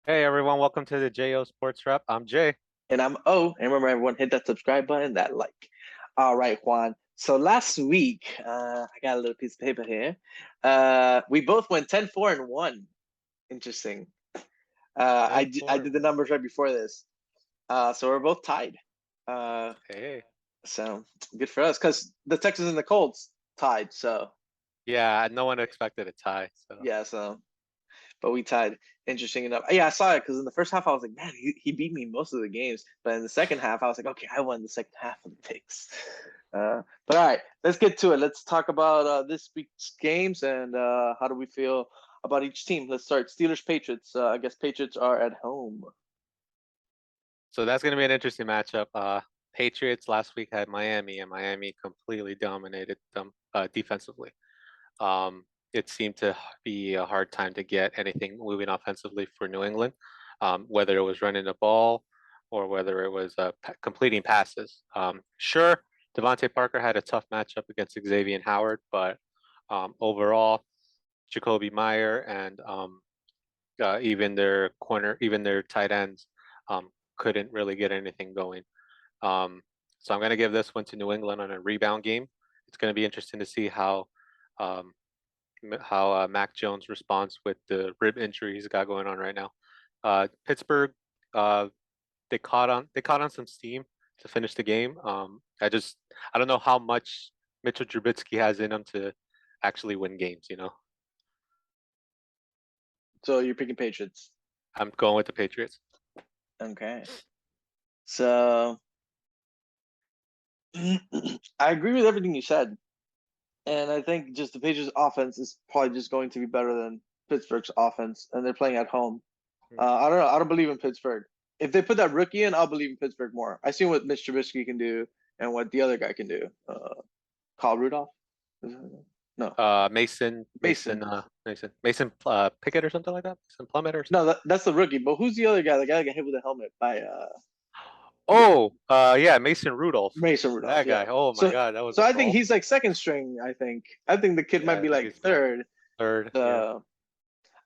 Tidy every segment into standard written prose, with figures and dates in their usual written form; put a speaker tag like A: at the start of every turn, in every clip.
A: Hey everyone, welcome to the JO Sports Wrap. I'm Jay.
B: And I'm O. And remember, everyone, hit that subscribe button, that like. All right, Juan. So last week, I got a little piece of paper here. We both went 10-4-1. Interesting. I,
A: 10
B: d- I
A: 4
B: did
A: and
B: the
A: 1.
B: numbers right before this. So we're both tied. Uh,
A: Hey.
B: so good for us because the Texans and the Colts tied. So
A: Yeah, no one expected a tie. So
B: yeah, but we tied. Interesting enough. Yeah, I saw it because in the first half I was like, man, he beat me most of the games. But in the second half, I was like, okay, I won the second half of the picks. But all right, let's get to it. Let's talk about this week's games and how do we feel about each team. Let's start Steelers Patriots. I guess Patriots are at home.
A: that's gonna be an interesting matchup. Patriots last week had Miami, and Miami completely dominated them defensively. It seemed to be a hard time to get anything moving offensively for New England, whether it was running the ball or whether it was completing passes. Sure, Devontae Parker had a tough matchup against Xavier Howard, but overall, Jacoby Meyer and even their tight ends couldn't really get anything going. Um, so I'm going to give this one to New England on a rebound game. It's going to be interesting to see um, how Mac Jones responds with the rib injury he's got going on right now. Pittsburgh, uh, they caught on some steam to finish the game. I don't know how much Mitchell Trubisky has in him to actually win games.
B: So you're picking Patriots.
A: I'm going with the Patriots.
B: Okay. So I agree with everything you said. And I think just the Patriots offense is probably just going to be better than Pittsburgh's offense, and they're playing at home. I don't know. I don't believe in Pittsburgh. If they put that rookie in, I'll believe in Pittsburgh more. I seen what Mitch Trubisky can do and what the other guy can do. Kyle Rudolph? No, Mason.
A: Mason Pickett or something like that. Mason Plummet or
B: No,
A: something.
B: that's the rookie. But who's the other guy? The guy that got hit with a helmet by
A: Oh, yeah, Mason Rudolph.
B: Mason Rudolph.
A: That
B: Yeah.
A: guy. Oh my
B: So
A: God, that was
B: so
A: a
B: I think
A: brawl.
B: he's like second string. I think the kid
A: Yeah,
B: might be
A: I think
B: like
A: he's
B: third.
A: third. Yeah.
B: Uh,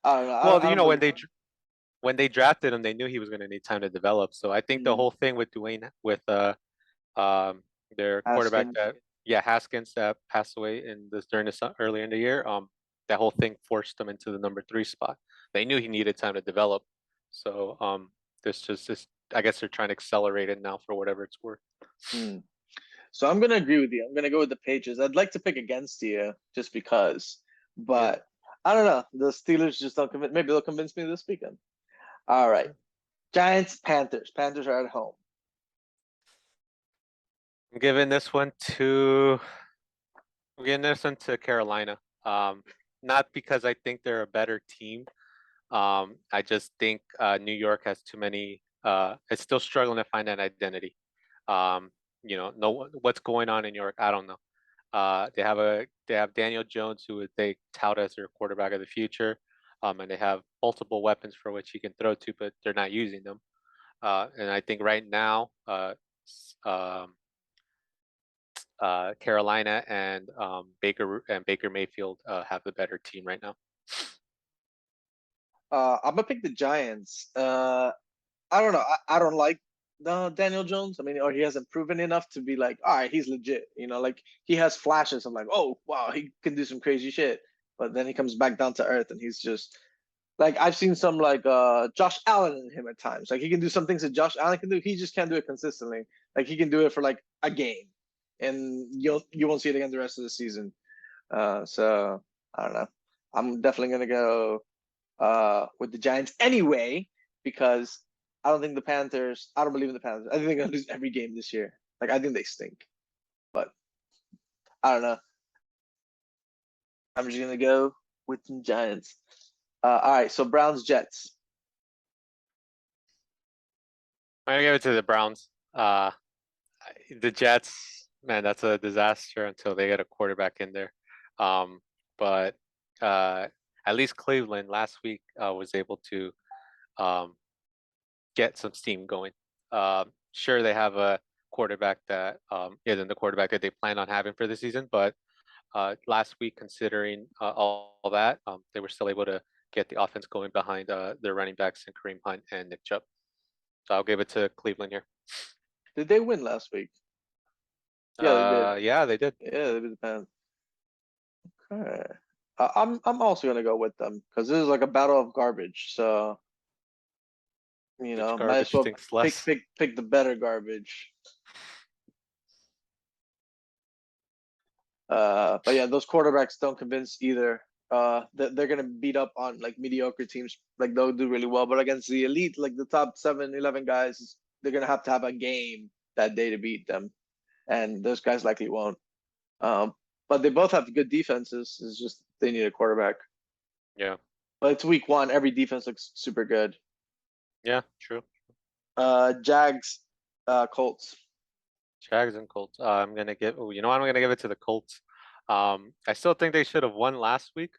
B: I don't know.
A: Well,
B: I don't
A: when
B: believe.
A: they drafted him, they knew he was going to need time to develop. So I think the
B: Mm,
A: whole thing with Dwayne with um their quarterback
B: Haskins.
A: that yeah Haskins that passed away in this during the earlier in the year that whole thing forced them into the number 3 spot. They knew he needed time to develop. So this I guess they're trying to accelerate it now for whatever it's worth.
B: Mm. So I'm gonna agree with you. I'm gonna go with the Patriots. I'd like to pick against you just because,
A: Yeah.
B: but I don't know. The Steelers just don't convince. Maybe they'll convince me this weekend. All right,
A: Okay.
B: Giants, Panthers. Panthers are at home.
A: I'm giving this one to I'm giving this one to Carolina. Not because I think they're a better team. I just think New York has too many. It's still struggling to find an identity. Um, know what's going on in New York. I don't know. They have Daniel Jones, who they tout as their quarterback of the future, and they have multiple weapons for which he can throw to, but they're not using them. And I think right now, Carolina and Baker Mayfield have the better team right now.
B: I'm gonna pick the Giants. I don't know. I don't like Daniel Jones. I mean, or he hasn't proven enough to be like, all right, he's legit. Like he has flashes of like, oh wow, he can do some crazy shit. But then he comes back down to earth, and he's just like I've seen some like Josh Allen in him at times. Like he can do some things that Josh Allen can do. He just can't do it consistently. Like he can do it for like a game, and you won't see it again the rest of the season. So I don't know. I'm definitely gonna go with the Giants anyway because I don't think the Panthers. I don't believe in the Panthers. I think they're gonna lose every game this year. Like I think they stink, but I don't know. I'm just gonna go with the Giants. All right, so Browns Jets.
A: I'm gonna give it to the Browns. The Jets, man, that's a disaster until they get a quarterback in there. Um, but uh, at least Cleveland last week was able to um, get some steam going. Sure, they have a quarterback that isn't the quarterback that they plan on having for the season, but last week, considering all that, they were still able to get the offense going behind their running backs and Kareem Hunt and Nick Chubb. So I'll give it to Cleveland here.
B: Did they win last week? Yeah, they did.
A: Yeah, they did.
B: Yeah, they beat the Pens. Okay. I'm also gonna go with them because this is like a battle of garbage. So
A: Which
B: might
A: garbage
B: as well
A: stinks less?
B: pick the better garbage. But yeah, those quarterbacks don't convince either. They're gonna beat up on like mediocre teams. Like they'll do really well, but against the elite, like the top 7, 11 guys, they're gonna have to have a game that day to beat them, and those guys likely won't. But they both have good defenses. It's just they need a quarterback.
A: Yeah.
B: But it's week 1. Every defense looks super good.
A: Yeah, true.
B: Jags, Colts.
A: Jags and Colts. I'm gonna give. Oh, you know what? I'm gonna give it to the Colts. I still think they should have won last week.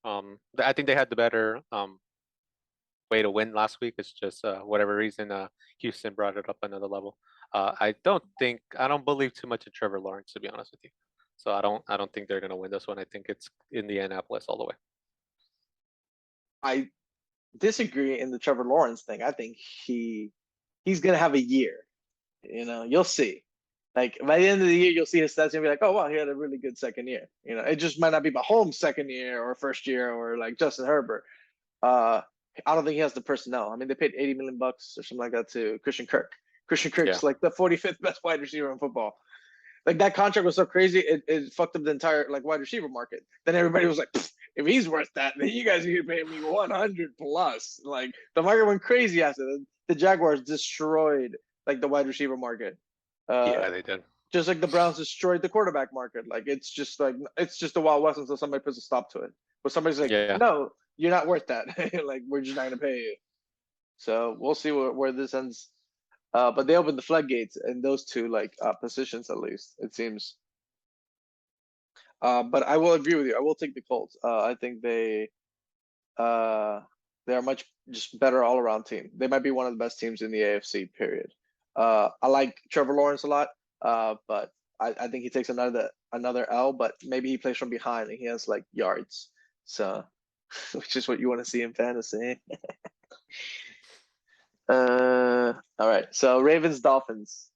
A: I think they had the better way to win last week. It's just whatever reason Houston brought it up another level. I don't believe too much in Trevor Lawrence, to be honest with you. So I don't think they're gonna win this one. I think it's Indianapolis all the way.
B: I disagree in the Trevor Lawrence thing. I think he's gonna have a year. You'll see. Like by the end of the year, you'll see his stats and be like, "Oh wow, he had a really good second year." It just might not be Mahomes' second year or first year or like Justin Herbert. I don't think he has the personnel. I mean, they paid $80 million or something like that to Christian Kirk. Christian Kirk's like the 45th best wide receiver in football. Like that contract was so crazy, it fucked up the entire like wide receiver market. Then everybody was like, if he's worth that, then you guys need to pay me 100 plus. Like the market went crazy after that. The Jaguars destroyed like the wide receiver market.
A: Yeah, they did.
B: Just like the Browns destroyed the quarterback market. Like it's just the Wild West until somebody puts a stop to it. But somebody's like,
A: Yeah.
B: no, you're not worth that. Like we're just not gonna pay you. So we'll see where this ends. But they opened the floodgates in those two like positions at least, it seems. But I will agree with you. I will take the Colts. I think they are much just better all around team. They might be one of the best teams in the AFC. Period. I like Trevor Lawrence a lot, but I think he takes another L. But maybe he plays from behind and he has like yards. So, which is what you want to see in fantasy. All right. So Ravens, Dolphins.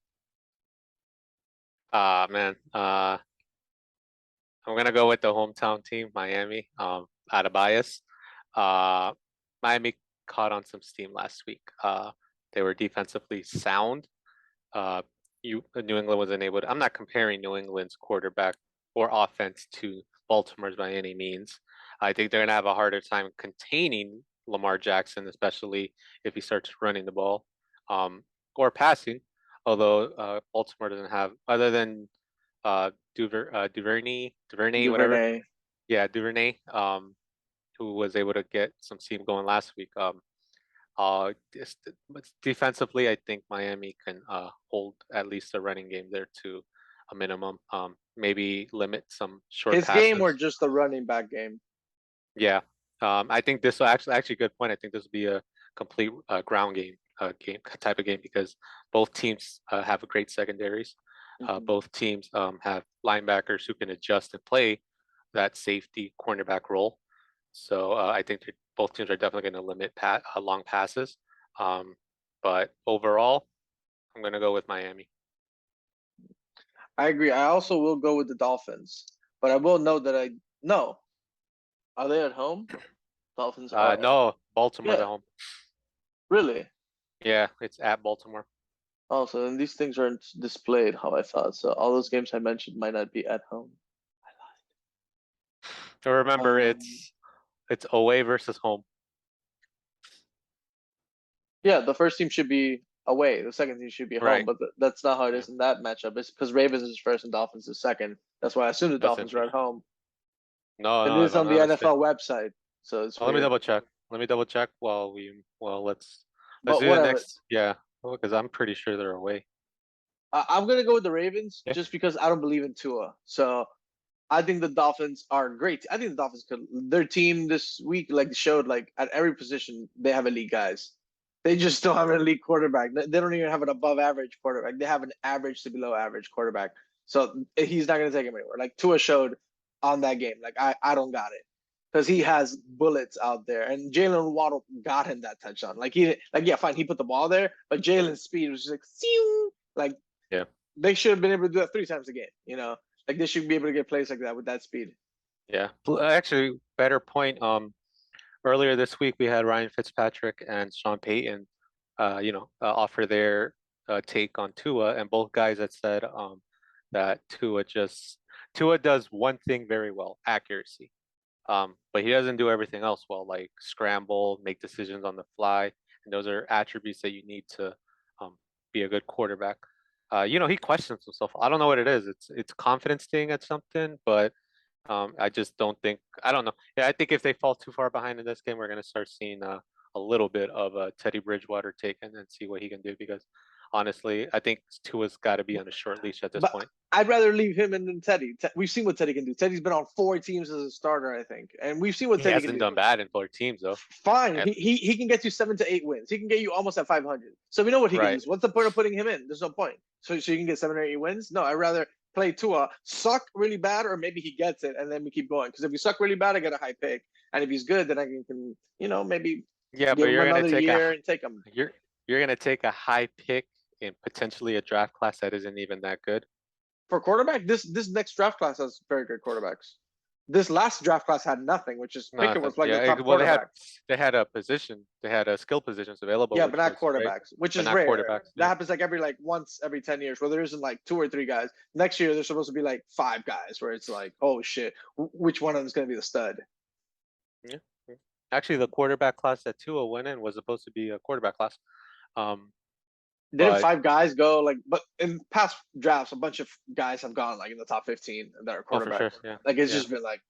A: Man. I'm gonna go with the hometown team, Miami. Out of bias. Miami caught on some steam last week. They were defensively sound. New England wasn't able to. I'm not comparing New England's quarterback or offense to Baltimore's by any means. I think they're gonna have a harder time containing Lamar Jackson, especially if he starts running the ball, or passing. Although Baltimore doesn't have, other than Duvernay, whatever.
B: Duvernay.
A: Yeah, Duvernay, who was able to get some steam going last week. But defensively, I think Miami can hold at least a running game there to a minimum. Maybe limit some short
B: His
A: passes.
B: game or just the running back game?
A: Yeah. I think this will actually good point. I think this will be a complete ground game type of game because both teams have a great secondaries. Both teams have linebackers who can adjust and play that safety cornerback role. So I think both teams are definitely going to limit long passes. But overall, I'm going to go with Miami.
B: I agree. I also will go with the Dolphins, but I will note that no. Are they at home? Dolphins are.
A: No, Baltimore's at home.
B: Really?
A: Yeah, it's at Baltimore.
B: Oh, so then these things aren't displayed how I thought. So all those games I mentioned might not be at home. I lied.
A: So remember, it's away versus home.
B: Yeah, the first team should be away. The second team should be home, but that's not how it is in that matchup. It's because Ravens is first and Dolphins is second. That's why I assume the Dolphins are at home.
A: No,
B: it is on the NFL website, so it's.
A: Let me double check. Let's
B: But
A: do the next. Yeah, because I'm pretty sure they're away.
B: I'm gonna go with the Ravens just because I don't believe in Tua. So I think the Dolphins are great. I think the Dolphins their team this week showed at every position they have elite guys. They just don't have an elite quarterback. They don't even have an above average quarterback. They have an average to below average quarterback. So he's not gonna take him anywhere. Tua showed on that game. I don't got it. because he has bullets out there, and Jalen Waddle got him that touchdown. Yeah, fine, he put the ball there, but Jalen's speed was just like, like
A: Yeah.
B: they should have been able to do that 3 times a game. Like they should be able to get plays like that with that speed.
A: Yeah. Actually, better point. Earlier this week we had Ryan Fitzpatrick and Sean Payton, offer their take on Tua, and both guys had said that Tua does one thing very well, accuracy. But he doesn't do everything else well, like scramble, make decisions on the fly, and those are attributes that you need to be a good quarterback. He questions himself. I don't know what it is. It's confidence thing at something, but I just don't think. I don't know. Yeah, I think if they fall too far behind in this game, we're gonna start seeing a little bit of a Teddy Bridgewater take and then see what he can do. Because honestly, I think Tua's got to be on a short leash at this point.
B: I'd rather leave him than Teddy. We've seen what Teddy can do. Teddy's been on 4 teams as a starter, I think, and we've seen what
A: He
B: Teddy
A: hasn't
B: can do.
A: done bad in 4 teams though.
B: Fine,
A: And-
B: he can get you 7 to 8 wins. He can get you almost at 500. So we know what he can
A: Right.
B: do. So what's the point of putting him in? There's no point. So you can get 7 or 8 wins? No, I'd rather play Tua, suck really bad, or maybe he gets it and then we keep going. Because if we suck really bad, I get a high pick, and if he's good, then I can maybe
A: Yeah, but
B: give him
A: you're gonna
B: another
A: take
B: year and take him.
A: you're gonna take a high pick in potentially a draft class that isn't even that good.
B: For quarterback, this next draft class has very good quarterbacks. This last draft class had nothing, which is Pickett was like the top
A: well,
B: quarterback.
A: they had a position, they had a skill positions available.
B: Yeah,
A: which
B: but not
A: was great.
B: quarterbacks, which
A: But
B: is
A: not
B: rare.
A: quarterbacks,
B: That
A: yeah.
B: happens like once every 10 years, where there isn't like 2 or 3 guys. Next year, there's supposed to be like 5 guys, where it's like, oh shit, which one of them is going to be the stud?
A: Actually, the quarterback class that Tua went in was supposed to be a quarterback class.
B: Didn't
A: But-
B: 5 guys go like? But in past drafts, a bunch of guys have gone like in the top 15 that are
A: Oh, for
B: quarterbacks.
A: sure, yeah.
B: Like it's
A: Yeah.
B: just been like,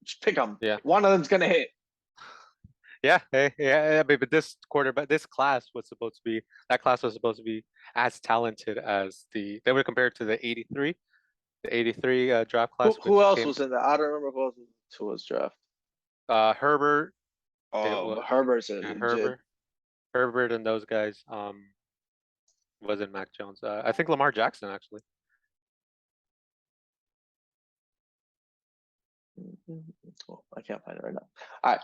B: just pick them.
A: Yeah.
B: One of them's gonna hit.
A: Yeah, but this class was supposed to be as talented as they were compared to the 83 draft class.
B: Who
A: which
B: else
A: came-
B: was in that? I don't remember who else was in Tua's draft.
A: Herbert,
B: Oh,
A: was-
B: Herbert's a
A: yeah,
B: legit.
A: Herbert, and those guys. Wasn't Mac Jones? I think Lamar Jackson actually.
B: Well, I can't find it right now. All right.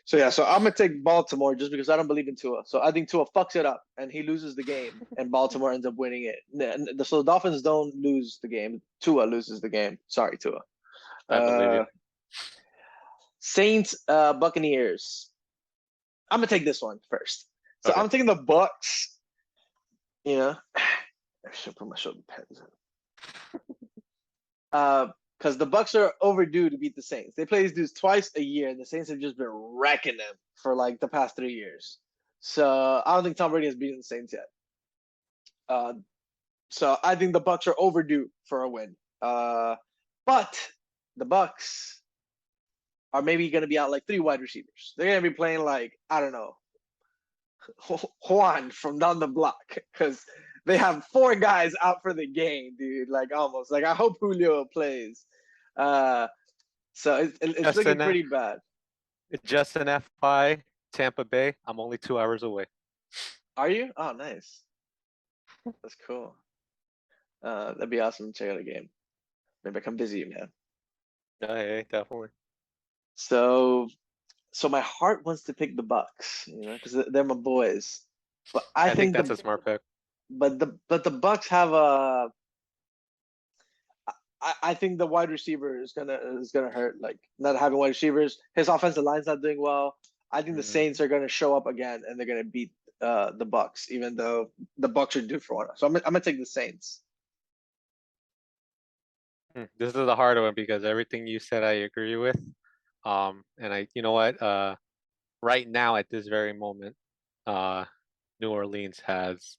B: So yeah, so I'm gonna take Baltimore just because I don't believe in Tua. So I think Tua fucks it up and he loses the game, and Baltimore ends up winning it. So the Dolphins don't lose the game. Tua loses the game. Sorry, Tua.
A: I believe you.
B: Saints, Buccaneers. I'm gonna take this one first. So
A: Okay.
B: I'm taking the Bucks. I should put my shoulder pads in. Because the Bucks are overdue to beat the Saints. They play these dudes twice a year, and the Saints have just been wrecking them for like the past 3 years. So I don't think Tom Brady has beaten the Saints yet. So I think the Bucks are overdue for a win. But the Bucks are maybe going to be out like 3 wide receivers. They're going to be playing like, I don't know, Juan from down the block, because they have 4 guys out for the game, dude. Like almost. Like I hope Julio plays. So it's looking pretty bad.
A: Justin FI, Tampa Bay. I'm only 2 hours away.
B: Are you? Oh, nice. That's cool. That'd be awesome to check out a game. Maybe I come visit you, man.
A: Yeah, definitely.
B: So my heart wants to pick the Bucks, because they're my boys. But I think
A: that's a smart pick.
B: But the Bucks have a. I think the wide receiver is gonna hurt. Like not having wide receivers, his offensive line's not doing well. I think the Saints are gonna show up again and they're gonna beat the Bucks, even though the Bucks are due for one. So I'm gonna take the Saints.
A: This is the hard one because everything you said I agree with. And you know what? Right now at this very moment, New Orleans has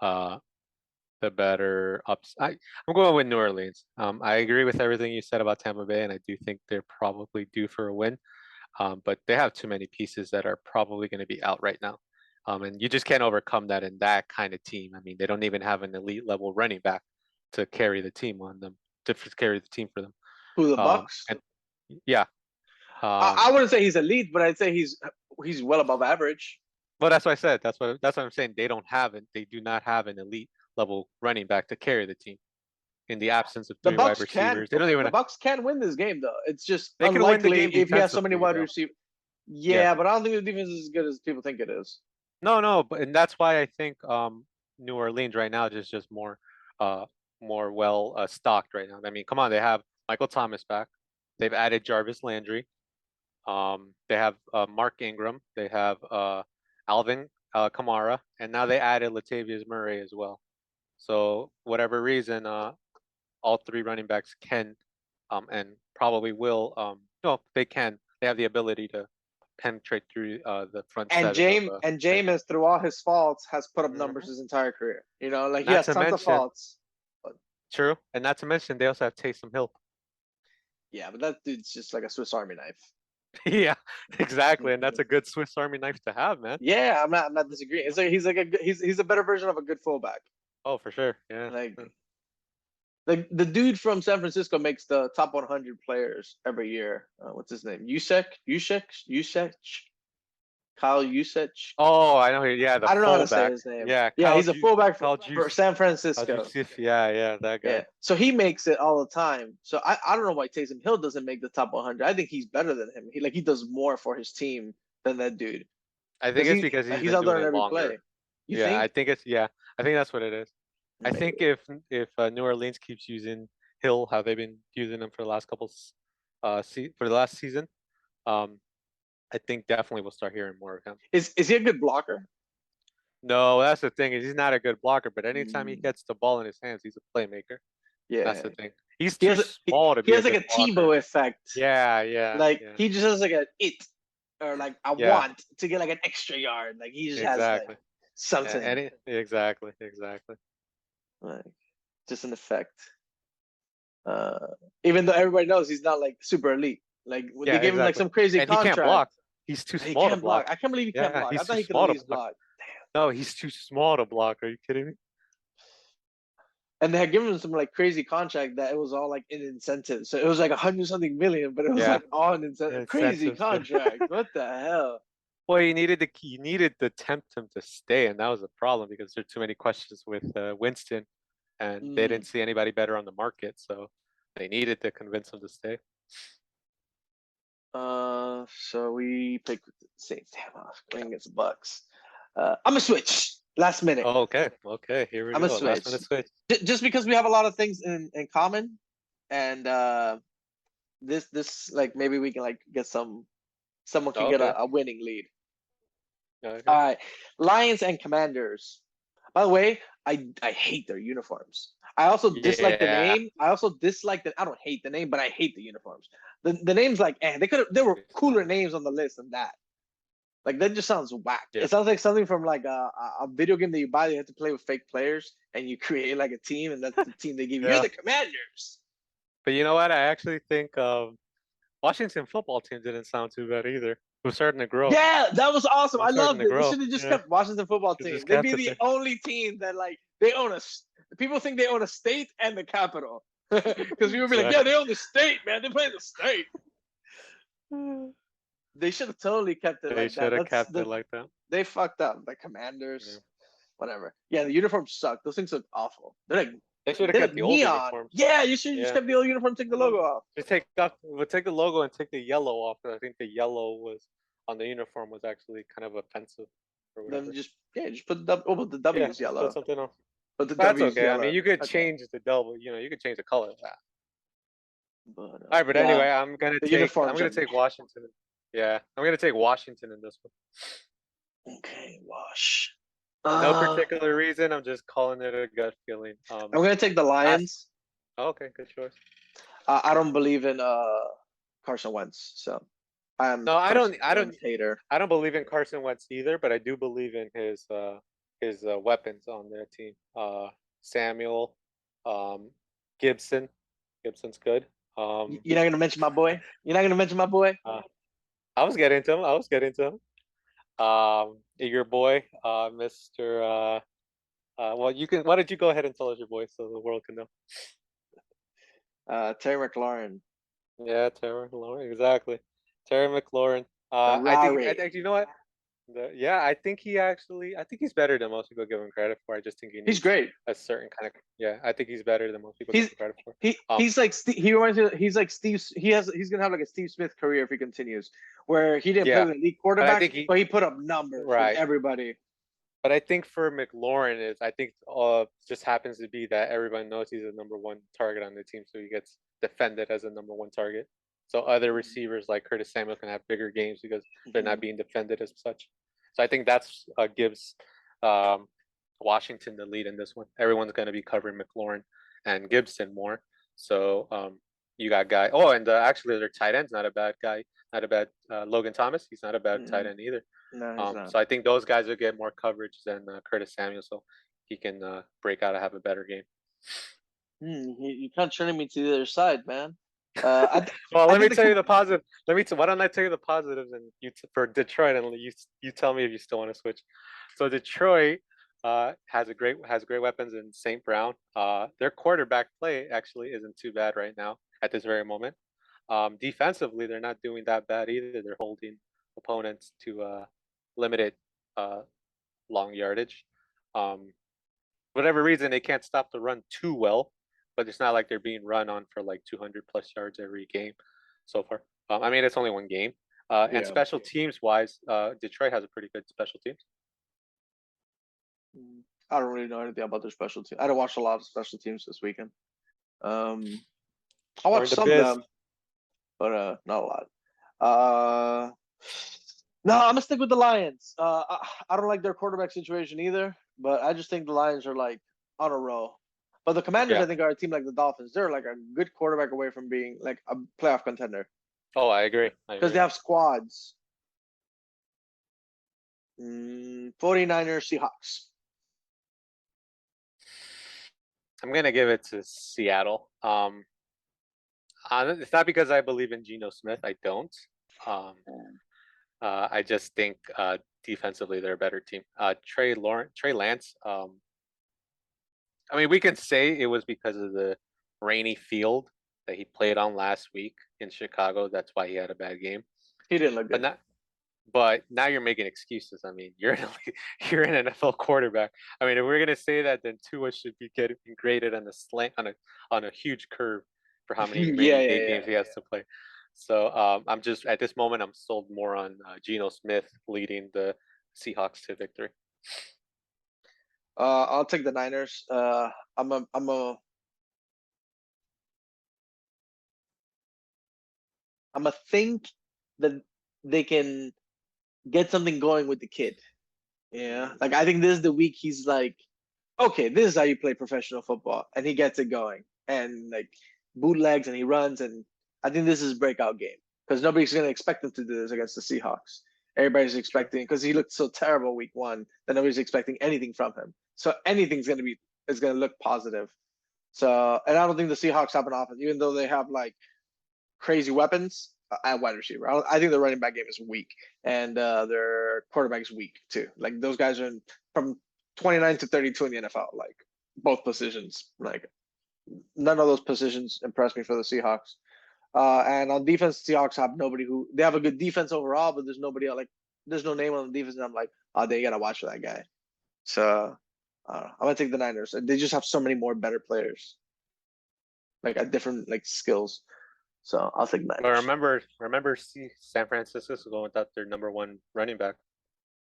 A: the better ups. I'm going with New Orleans. I agree with everything you said about Tampa Bay, and I do think they're probably due for a win. But they have too many pieces that are probably going to be out right now. And you just can't overcome that in that kind of team. I mean, they don't even have an elite level running back to carry the team on them, to carry the team for them.
B: Who, the Bucks?
A: Yeah.
B: I wouldn't say he's elite, but I'd say he's well above average.
A: Well, that's what I said. That's what I'm saying. They do not have an elite level running back to carry the team. in the absence of
B: The
A: three wide
B: Bucks can
A: receivers. They don't even.
B: the Bucks can win this game though. It's just
A: They can win the
B: unlikely
A: game
B: if he has so many
A: defensively,
B: wide
A: though.
B: receivers.
A: Yeah.
B: Yeah, but I don't think the defense is as good as people think it is.
A: No, but and that's why I think New Orleans right now is just more well stocked right now. I mean, come on, they have Michael Thomas back. They've added Jarvis Landry. They have Mark Ingram. They have Alvin Kamara, and now they added Latavius Murray as well. So whatever reason, all three running backs can and probably will no, they can. They have the ability to penetrate through the front
B: And
A: seven of
B: Jameis, through all his faults, has put up numbers
A: Mhm.
B: his entire career. You know, like he
A: Not
B: has
A: to
B: tons of
A: mention,
B: faults.
A: true, and not to mention they also have Taysom Hill.
B: Yeah, but that dude's just like a Swiss Army knife.
A: Yeah, exactly, and that's a good Swiss Army knife to have, man.
B: Yeah, I'm not disagreeing. It's like he's a better version of a good fullback.
A: Oh, for sure, yeah.
B: Like the dude from San Francisco makes the top 100 players every year. What's his name? Usech, Kyle Usech.
A: Oh, I know. Yeah, the
B: I don't know how to say
A: fullback.
B: his name.
A: Yeah,
B: Yeah, he's a fullback
A: Kyle
B: for San Francisco.
A: Juice. Yeah, that
B: Yeah,
A: guy.
B: so he makes it all the time. So I don't know why Taysom Hill doesn't make the top 100. I think he's better than him. He does more for his team than that dude.
A: I think it's because he's
B: He's
A: been
B: out there
A: doing
B: in
A: it
B: every
A: longer.
B: play. You
A: Yeah,
B: think?
A: I think that's what it is. I
B: Maybe.
A: think if New Orleans keeps using Hill, how they've been using him for the last for the last season, I think definitely we'll start hearing more of him.
B: Is he a good blocker?
A: No, that's the thing. Is he's not a good blocker, but anytime he
B: Mm,
A: gets the ball in his hands, he's a playmaker. That's
B: yeah,
A: the thing. He's
B: he
A: too
B: has
A: small to
B: he
A: be a
B: has like
A: good
B: a
A: blocker.
B: Tebow effect.
A: Yeah.
B: Like he just has like a it or like I
A: Yeah.
B: want to get like an extra yard. Like he just has
A: Exactly.
B: like something.
A: Exactly.
B: Like just an effect. Even though everybody knows he's not like super elite. Like
A: Yeah,
B: they gave him like
A: exactly.
B: some crazy
A: And he
B: contract.
A: can't block. He's too
B: He
A: small to
B: can't block.
A: block.
B: I can't believe he can't
A: Yeah,
B: block. I
A: he's
B: thought
A: too
B: he could
A: small
B: at
A: to
B: least
A: block.
B: block.
A: No, he's too small to block. Are you kidding me?
B: And they had given him some like crazy contract that it was all like in incentives. So it was like 100-something million, but it was
A: Yeah.
B: like all in incentive. Crazy
A: Incentives, yeah.
B: contract. What the hell?
A: Well, you needed to tempt him to stay, and that was a problem because there are too many questions with Winston, and they didn't see anybody better on the market, so they needed to convince him to stay.
B: So we picked the Saints. Damn, I was playing against the Bucks. I'm gonna switch last minute.
A: Oh, okay. Here we
B: I'm
A: go.
B: gonna
A: Last
B: switch.
A: minute switch.
B: Just because we have a lot of things in common, and this like maybe we can like get someone can get
A: Okay.
B: a winning lead.
A: Okay.
B: All right, Lions and Commanders. By the way, I hate their uniforms. I also dislike the
A: Yeah.
B: name. I also dislike that. I don't hate the name, but I hate the uniforms. The name's like, there were cooler names on the list than that. Like that just sounds whack.
A: Yeah.
B: It sounds like something from like a video game that you buy. You have to play with fake players, and you create like a team, and that's the team they give you.
A: Yeah.
B: You're the Commanders.
A: But you know what? I actually think Washington football team didn't sound too bad either. We're starting to grow.
B: Yeah, that was awesome.
A: We're
B: I
A: starting
B: loved
A: to
B: it. They
A: grow.
B: should have just
A: Yeah.
B: kept Washington football
A: Should've
B: team.
A: just
B: They'd
A: kept
B: be
A: it
B: the
A: there.
B: only team that like they own people think they own a state and the capital. Because we would be like, yeah, they own the state, man. They play the state. They should have totally kept it
A: They
B: like that.
A: should have kept it like that.
B: They fucked up. The Commanders,
A: Yeah.
B: whatever. Yeah, the uniforms suck. Those things look awful. They're like
A: They should have
B: they're
A: kept
B: like
A: the old
B: neon.
A: uniforms.
B: Yeah, you should just
A: Yeah.
B: kept the old uniform, take the logo off.
A: We'll take the logo and take the yellow off. 'Cause I think the yellow was on the uniform was actually kind of offensive or whatever.
B: Then just put the the W is
A: Yeah,
B: yellow.
A: put something else.
B: But the
A: That's
B: W is
A: okay. I
B: yellow.
A: mean, you could
B: Okay.
A: change the double. You could change the color of that.
B: But,
A: All right, but
B: yeah,
A: anyway, I'm gonna
B: uniforms
A: take Washington. Yeah, I'm gonna take Washington in this one.
B: Okay, Wash.
A: No particular reason. I'm just calling it a gut feeling.
B: I'm gonna take the Lions.
A: Okay, good choice.
B: I don't believe in Carson Wentz, so I'm
A: No, I don't.
B: hater.
A: I don't believe in Carson Wentz either, but I do believe in his weapons on their team. Samuel, Gibson. Gibson's good.
B: You're not gonna mention my boy. You're not gonna mention my boy.
A: I was getting to him. Your boy, Mr. Well, you can. Why don't you go ahead and tell us your boy so the world can know?
B: Terry McLaurin.
A: Yeah, Terry McLaurin, exactly. Terry McLaurin. I think you know what? Yeah, I think I think he's better than most people give him credit for. I just think he
B: He's
A: needs
B: great.
A: a certain kind of, yeah, I think he's better than most people give
B: He's
A: him credit for.
B: he
A: Um,
B: he's like he reminds me. He's like Steve. He's gonna have like a Steve Smith career if he continues, where he didn't play
A: yeah,
B: with an elite
A: but I
B: quarterback,
A: think he,
B: but he put up numbers with
A: right.
B: everybody.
A: But I think for McLaurin is, I think just happens to be that everyone knows he's a number one target on the team, so he gets defended as a number one target. So other receivers like Curtis Samuel can have bigger games because they're not being defended as such. So I think that's gives um, Washington the lead in this one. Everyone's going to be covering McLaurin and Gibson more. So you got guy. Oh, and actually their tight end's not a bad guy. Not a bad Logan Thomas. He's not a bad tight end either.
B: No, he's not.
A: So I think those guys will get more coverage than Curtis Samuel, so he can break out and have a better game.
B: You kind of turning me to the other side, man.
A: Well, let me tell you the positive. Why don't I tell you the positives and for Detroit, and you tell me if you still want to switch. So Detroit has great weapons in St. Brown. Their quarterback play actually isn't too bad right now at this very moment. Defensively, they're not doing that bad either. They're holding opponents to limited long yardage. Whatever reason, they can't stop the run too well, but it's not like they're being run on for like 200 plus yards every game so far. I mean, it's only one game. And special teams wise, Detroit has a pretty good special teams.
B: I don't really know anything about their special team. I don't watch a lot of special teams this weekend. I watched some of them, but not a lot. No, I'm gonna stick with the Lions. I don't like their quarterback situation either, but I just think the Lions are like on a roll. But the Commanders, I think, are a team like the Dolphins. They're like a good quarterback away from being like a playoff contender.
A: Oh, I agree.
B: Because they have squads. 49ers, Seahawks.
A: I'm gonna give it to Seattle. It's not because I believe in Geno Smith. I don't. I just think defensively they're a better team. Trey Lance. I mean, we can say it was because of the rainy field that he played on last week in Chicago. That's why he had a bad game.
B: He didn't look good.
A: But now you're making excuses. I mean, you're an NFL quarterback. I mean, if we're gonna say that, then Tua should be getting graded on a slant on a huge curve for how many games he has to play. So I'm just at this moment I'm sold more on Geno Smith leading the Seahawks to victory.
B: I'll take the Niners. I'm a think that they can get something going with the kid. Yeah, like I think this is the week he's like, okay, this is how you play professional football, and he gets it going, and like bootlegs, and he runs, and I think this is his breakout game because nobody's gonna expect him to do this against the Seahawks. Everybody's expecting because he looked so terrible week one that nobody's expecting anything from him. So anything's gonna look positive. So, and I don't think the Seahawks have an offense, even though they have like crazy weapons at wide receiver. I think the running back game is weak, and their quarterback is weak too. Like those guys are from 29 to 32 in the NFL, like both positions. Like none of those positions impress me for the Seahawks. And on defense, Seahawks have nobody who they have a good defense overall, but there's nobody else, like there's no name on the defense. And I'm like, oh, they gotta watch for that guy. So I'm gonna take the Niners. They just have so many more better players, like at different like skills. So I'll take Niners.
A: But remember, San Francisco going without their number one running back.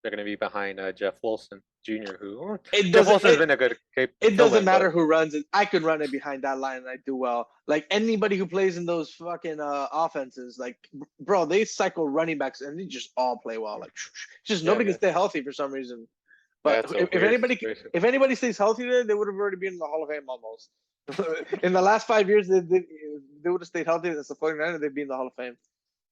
A: They're going to be behind Jeff Wilson Jr., who Jeff Wilson's been a good.
B: It doesn't matter who runs it. I could run it behind that line and I do well. Like anybody who plays in those fucking offenses, like bro, they cycle running backs and they just all play well. Like just nobody can stay healthy for some reason. But if anybody stays healthy, they would have already been in the Hall of Fame almost. In the last 5 years, they would have stayed healthy as the 49ers, they'd be in the Hall of Fame.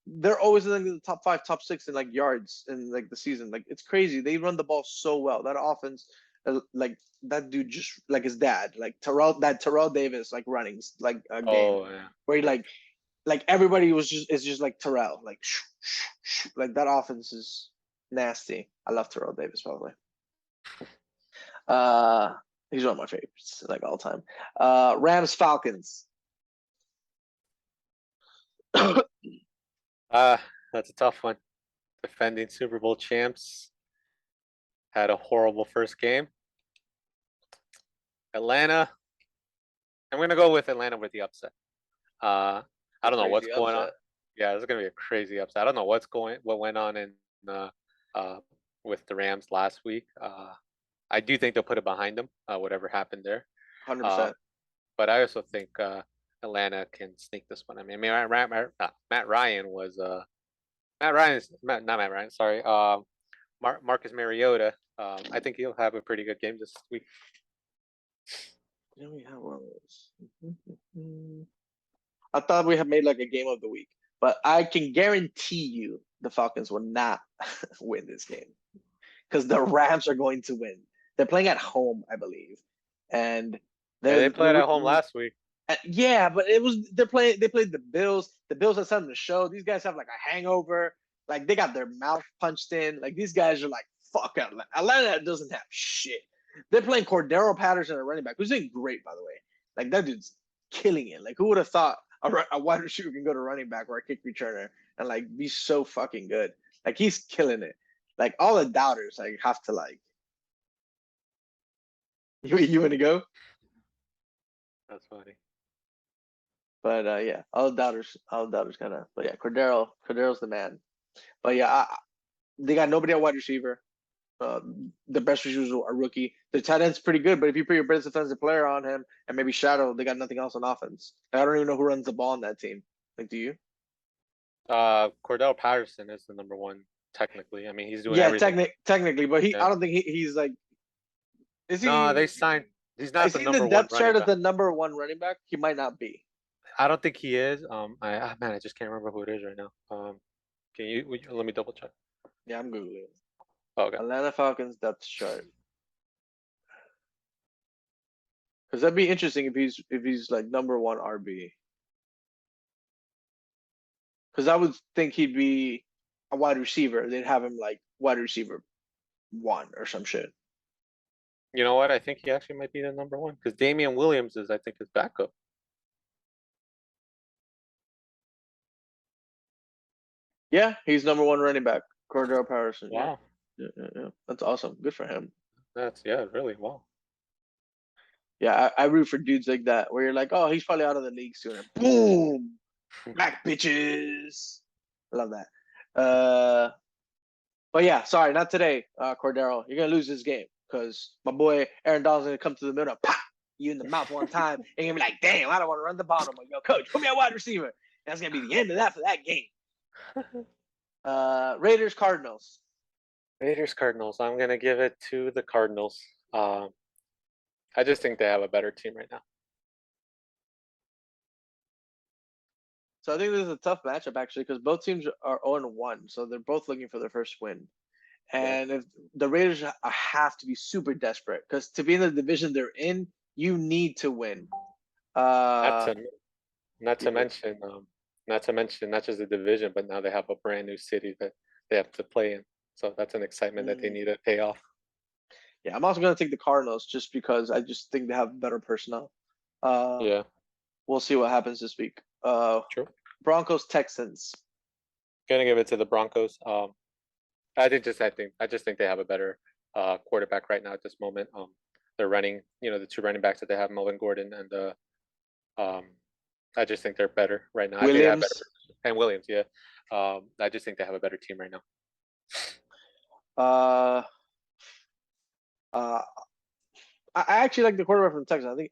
B: They're always in the top 5, top 6 in like yards in like the season. Like it's crazy. They run the ball so well. That offense, like that dude just like his dad, like Terrell Davis, like running like a game where he like everybody is just like Terrell, like that offense is nasty. I love Terrell Davis, by the way. He's one of my favorites, like all time. Rams Falcons.
A: That's a tough one. Defending Super Bowl champs. had a horrible first game. Atlanta. I'm gonna go with Atlanta with the upset. I don't know what's
B: Crazy
A: going on.
B: upset.
A: Yeah, it's gonna be a crazy upset. I don't know what went on in uh, uh with the Rams last week. I do think they'll put it behind them, whatever happened there.
B: Hundred
A: Uh,
B: percent.
A: but I also think Atlanta can sneak this one. I mean, Matt Ryan was not Matt Ryan. Sorry, Marcus Mariota. I think he'll have a pretty good game this week.
B: Yeah, we have one of those. I thought we had made like a game of the week, but I can guarantee you the Falcons will not win this game because the Rams are going to win. They're playing at home, I believe, and
A: Yeah, they
B: they're
A: played at home last week.
B: yeah, but they played the Bills. The Bills have something to show. These guys have like a hangover. Like they got their mouth punched in. Like these guys are like, fuck Atlanta. Atlanta doesn't have shit. They're playing Cordero Patterson, a running back, who's doing great, by the way. Like that dude's killing it. Like who would have thought a wide receiver can go to running back or a kick returner and like be so fucking good? Like he's killing it. Like all the doubters like have to like. You want to go?
A: That's funny.
B: But yeah, all the doubters kind of. But yeah, Cordero's the man. But yeah, they got nobody at wide receiver. The best receivers are rookie. The tight end's pretty good, but if you put your best defensive player on him and maybe Shadow, they got nothing else on offense. I don't even know who runs the ball on that team. Like, do you?
A: Cordell Patterson is the number one technically. I mean, he's doing
B: Yeah,
A: everything.
B: technically, but
A: Yeah.
B: I don't think he's like. Is he?
A: No, they signed. He's not
B: Is
A: the
B: he in the
A: number one
B: depth
A: running
B: chart as
A: back.
B: the number one running back? He might not be.
A: I don't think he is. Man, I just can't remember who it is right now. Let me double check?
B: Yeah, I'm googling.
A: Oh, okay.
B: Atlanta Falcons depth chart. Because that'd be interesting if he's like number one RB. Because I would think he'd be a wide receiver. They'd have him like wide receiver one or some shit.
A: You know what? I think he actually might be the number one because Damian Williams is, I think, his backup.
B: Yeah, he's number one running back. Cordero Patterson.
A: Wow.
B: Yeah. That's awesome. Good for him.
A: That's really wow.
B: Yeah, I root for dudes like that where you're like, oh, he's probably out of the league soon. And boom, back bitches. I love that. But yeah, sorry, not today, Cordero. You're gonna lose this game because my boy Aaron Donald's gonna come to the middle, pop you in the mouth one time, and you're gonna be like, damn, I don't want to run the ball. I'm like, yo, coach, put me at wide receiver. That's gonna be the end of that for that game. Raiders Cardinals.
A: Raiders Cardinals. I'm gonna give it to the Cardinals. I just think they have a better team right now.
B: So I think this is a tough matchup actually because both teams are 0-1, so they're both looking for their first win. And if the Raiders have to be super desperate because to be in the division they're in, you need to win.
A: Not to
B: yeah.
A: mention, not just the division, but now they have a brand new city that they have to play in. So that's an excitement that they need to pay off.
B: Yeah, I'm also gonna take the Cardinals just because I just think they have better personnel.
A: Yeah,
B: We'll see what happens this week.
A: true.
B: Broncos Texans.
A: Gonna give it to the Broncos. I just think they have a better quarterback right now at this moment. They're running, the two running backs that they have, Melvin Gordon and I just think they're better right now. I think they have better, and Williams, yeah. I just think they have a better team right now.
B: I actually like the quarterback from the Texans.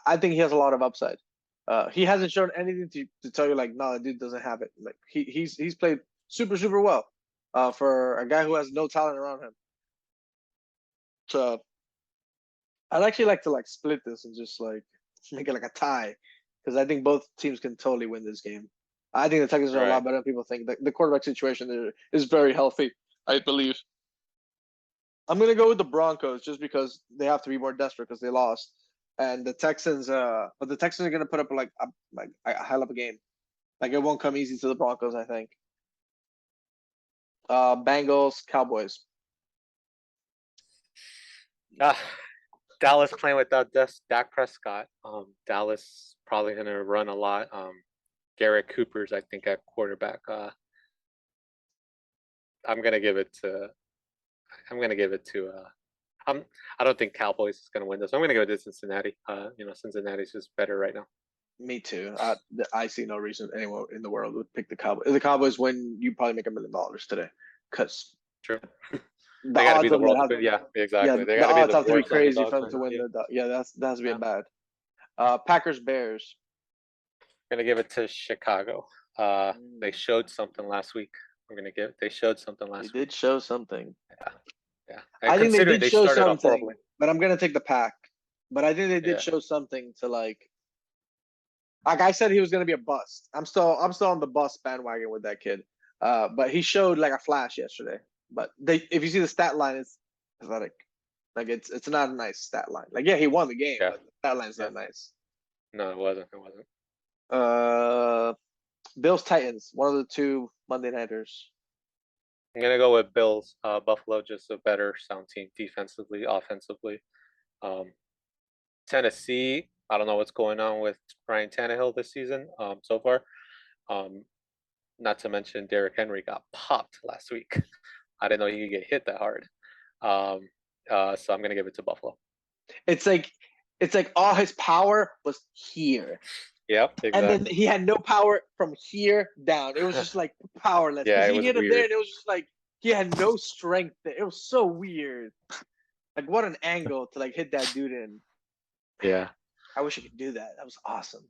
B: I think he has a lot of upside. He hasn't shown anything to tell you like, no, the dude doesn't have it. Like he's played super well for a guy who has no talent around him. So I'd actually like to like split this and just like make it like a tie because I think both teams can totally win this game. I think the Texans are a lot better than people think. The quarterback situation there is very healthy, I believe. I'm gonna go with the Broncos just because they have to be more desperate because they lost, and the Texans. But the Texans are gonna put up like a hell of a game. Like it won't come easy to the Broncos, I think. Bengals, Cowboys.
A: Dallas playing without Dak Prescott. Dallas probably gonna run a lot. Garrett Cooper's, I think, at quarterback. I'm gonna give it to. I'm gonna give it to I don't think Cowboys is gonna win this. I'm gonna go to Cincinnati. Cincinnati's just better right now.
B: Me too. I see no reason anyone in the world would pick the Cowboys. If the Cowboys win, you probably make $1 million today, because
A: True.
B: the
A: They gotta be
B: odds
A: the
B: of it
A: world.
B: have,
A: Yeah,
B: yeah,
A: exactly. They
B: the
A: gotta be
B: odds
A: the
B: have to be
A: worst
B: crazy
A: underdogs
B: for them
A: right
B: to
A: now.
B: win
A: Yeah.
B: yeah, that has to be
A: Yeah.
B: bad. Packers Bears.
A: Gonna give it to Chicago. They showed something last week. They showed something
B: They
A: last week.
B: did show something.
A: Yeah. And
B: I think they
A: considering
B: did
A: they
B: show
A: started off horribly.
B: something, but I'm gonna take the Pack. But I think they did
A: Yeah.
B: show something to like I said, he was gonna be a bust. I'm still on the bust bandwagon with that kid. But he showed like a flash yesterday. But if you see the stat line, it's pathetic. Like it's not a nice stat line. Like, yeah, he won the game,
A: Yeah.
B: but the stat line's
A: Yeah.
B: not nice.
A: No, it wasn't. It wasn't.
B: Bills Titans, one of the two Monday nighters.
A: I'm gonna go with Bills. Buffalo just a better sound team defensively, offensively. Um, Tennessee, I don't know what's going on with Ryan Tannehill this season. So far. Not to mention Derrick Henry got popped last week. I didn't know he could get hit that hard. So I'm gonna give it to Buffalo.
B: It's like all his power was here.
A: Yep,
B: And then
A: exactly.
B: he had no power from here down. It was just like powerless.
A: Yeah,
B: Because
A: it
B: he
A: was
B: hit him there,
A: weird.
B: and it was just like he had no strength there. It was so weird. Like, what an angle to like hit that dude in.
A: Yeah.
B: I wish I could do that. That was awesome.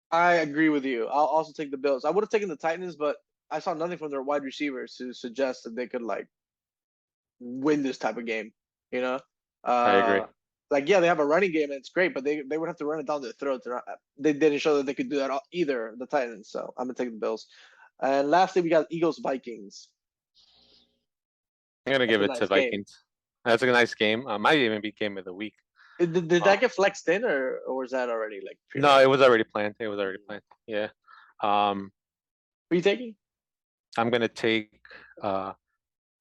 B: I agree with you. I'll also take the Bills. I would have taken the Titans, but I saw nothing from their wide receivers to suggest that they could like win this type of game. You know,
A: I agree.
B: like, yeah, they have a running game and it's great, but they would have to run it down their throats. They didn't show that they could do that either. The Titans, so I'm gonna take the Bills. And lastly, we got Eagles Vikings.
A: I'm gonna
B: That's
A: give
B: a
A: it to
B: nice game.
A: Vikings. That's a nice game. Might even be game of the week.
B: Did that get flexed in, or was that already like
A: No, it
B: prearranged?
A: was already planned. It was already planned. Yeah. Um,
B: Who are you taking?
A: I'm gonna take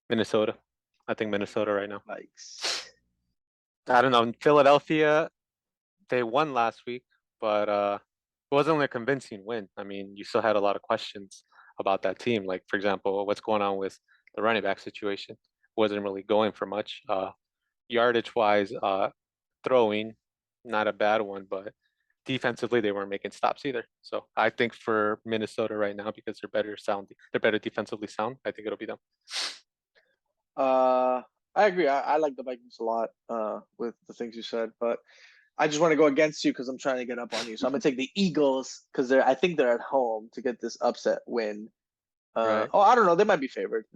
A: Minnesota. I think Minnesota right now.
B: Vikes.
A: I don't know. In Philadelphia, they won last week, but it wasn't a convincing win. I mean, you still had a lot of questions about that team. Like, for example, what's going on with the running back situation? Wasn't really going for much. Yardage wise, throwing, not a bad one, but defensively they weren't making stops either. So I think for Minnesota right now, because they're better defensively sound. I think it'll be them.
B: I agree. I like the Vikings a lot. With the things you said, but I just want to go against you because I'm trying to get up on you. So I'm gonna take the Eagles because I think they're at home to get this upset win.
A: Right.
B: I don't know. They might be favored.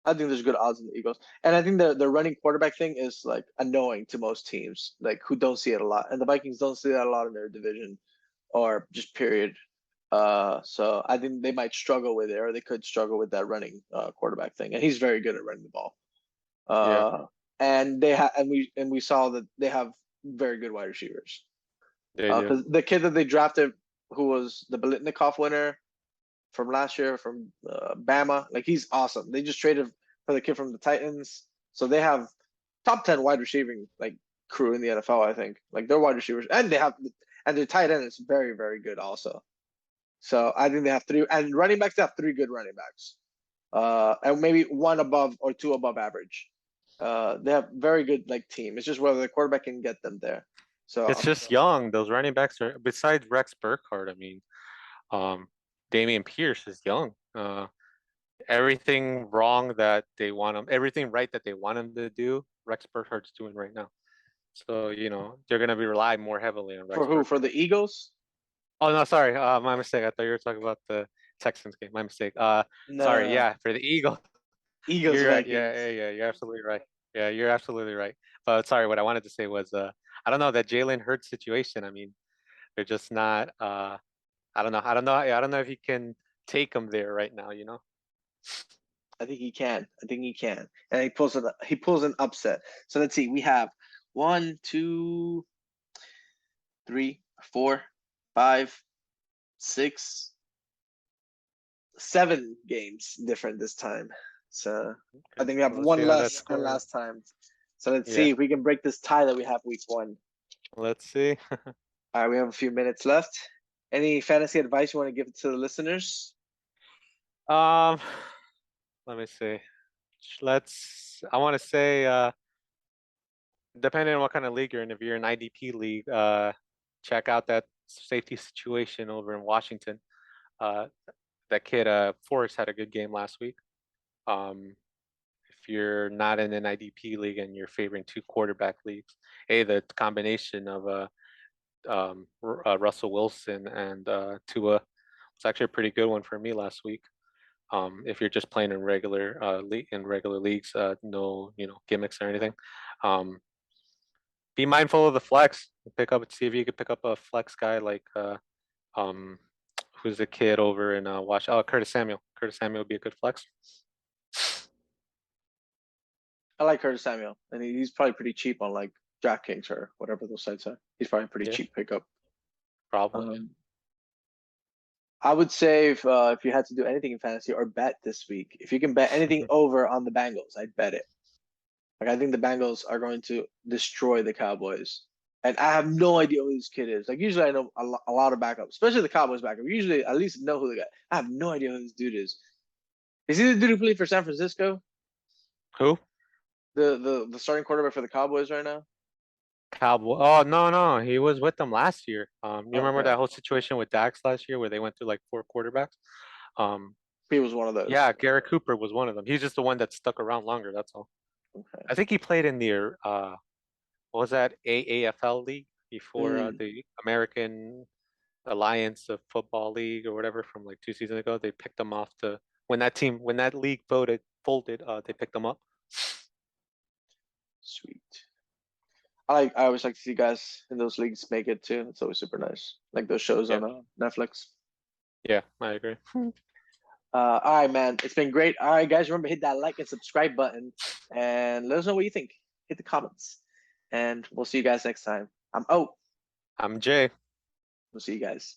B: I think there's good odds in the Eagles, and I think the running quarterback thing is like annoying to most teams, like who don't see it a lot, and the Vikings don't see that a lot in their division, or just period. So I think they might struggle with it, or they could struggle with that running quarterback thing, and he's very good at running the ball.
A: Yeah.
B: And they have, and we saw that they have very good wide receivers.
A: They do.
B: Because the kid that they drafted, who was the Biletnikoff winner from last year from Bama, like, he's awesome. They just traded for the kid from the Titans, so they have top 10 wide receiving like crew in the NFL. I think like their wide receivers, and their tight end is very very good also. So I think they have three, and running backs, they have three good running backs, and maybe one above or two above average. They have very good like team. It's just whether the quarterback can get them there. So
A: It's just young. Those running backs are besides Rex Burkhardt. I mean, um, Damian Pierce is young. Everything wrong that they want him, everything right that they want him to do, Rex Burkhardt's doing right now. So they're gonna be relying more heavily on
B: for
A: Rex
B: who? For
A: Burkhardt.
B: the Eagles?
A: Oh no, sorry, my mistake. I thought you were talking about the Texans game. My mistake.
B: No, no,
A: Sorry.
B: no.
A: Yeah, for the Eagles.
B: Eagles
A: You're right. Yeah, yeah,
B: Vikings.
A: yeah. You're absolutely right. Yeah, you're absolutely right. But sorry, what I wanted to say was, I don't know that Jalen Hurts situation. I mean, they're just not. I don't know. I don't know. I don't know if he can take them there right now.
B: I think he can. I think he can, and he pulls an upset. So let's see. We have 1, 2, 3, 4, 5, 6, 7 games different this time. So I
A: Okay.
B: think we have
A: Well, let's see
B: one
A: how that
B: less than
A: score is.
B: last time. So let's
A: Yeah.
B: see if we can break this tie that we have week 1.
A: Let's see.
B: All right, we have a few minutes left. Any fantasy advice you want to give to the listeners?
A: Um, Let me see. I want to say, depending on what kind of league you're in, if you're in IDP league, check out that safety situation over in Washington. Uh, that kid, Forrest had a good game last week. If you're not in an IDP league and you're favoring 2 quarterback leagues, the combination of Russell Wilson and Tua was actually a pretty good one for me last week. If you're just playing in regular leagues, no gimmicks or anything. Be mindful of the flex. See if you could pick up a flex guy like um who's the kid over in Curtis Samuel. Curtis Samuel would be a good flex.
B: I like Curtis Samuel, and he's probably pretty cheap on like DraftKings or whatever those sites are. He's probably a pretty
A: Yeah.
B: cheap pickup.
A: Probably.
B: I would say if you had to do anything in fantasy or bet this week, if you can bet anything over on the Bengals, I'd bet it. Like I think the Bengals are going to destroy the Cowboys, and I have no idea who this kid is. Like usually I know a lot of backups, especially the Cowboys backup. Usually at least know who the guy. I have no idea who this dude is. Is he the dude who played for San Francisco?
A: Who?
B: The starting quarterback for the Cowboys right now?
A: Cowboy. Oh no, he was with them last year. You remember
B: Okay.
A: that whole situation with Dax last year where they went through like 4 quarterbacks?
B: He was one of those.
A: Yeah, Garrett Cooper was one of them. He's just the one that stuck around longer. That's all.
B: Okay.
A: I think he played in the what was that AAFL league before the American Alliance of Football League or whatever from like 2 seasons ago. They picked him off to when that league folded. They picked him up.
B: Sweet. I always like to see guys in those leagues make it too. It's always super nice. Like those shows
A: Yeah.
B: on Netflix.
A: Yeah, I agree.
B: All right, man. It's been great. All right, guys. Remember, hit that like and subscribe button and let us know what you think. Hit the comments. And we'll see you guys next time. I'm out.
A: I'm Jay.
B: We'll see you guys.